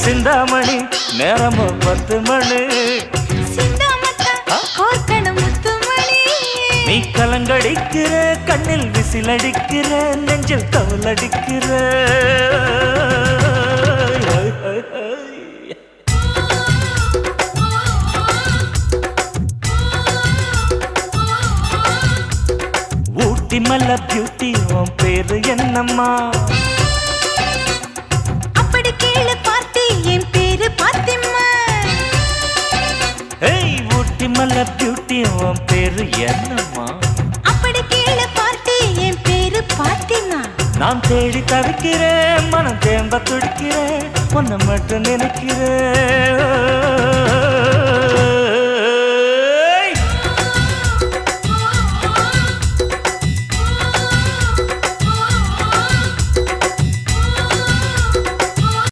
சிந்தாமணி நேரமோ 10 மணி நீ கலங்கடிக்கிற கண்ணில் விசிலடிக்கிற நெஞ்சில் கவலடிக்கிற ஊட்டி மல்ல பியூட்டி உன் பேரு என்னம்மா அப்படி கேளு பார்த்தி என் பேரு பாத்திம்மா ஏய் ஊட்டி மல்ல பியூட்டி உன் பேரு என்னம்மா அப்படி கேளு பார்த்தி என் பேரு பாத்திமா நான் தேடி தவிக்கிறேன் மனம் தேம்ப துடிக்கிறேன் உன்னை மட்டும் நினைக்கிறேன்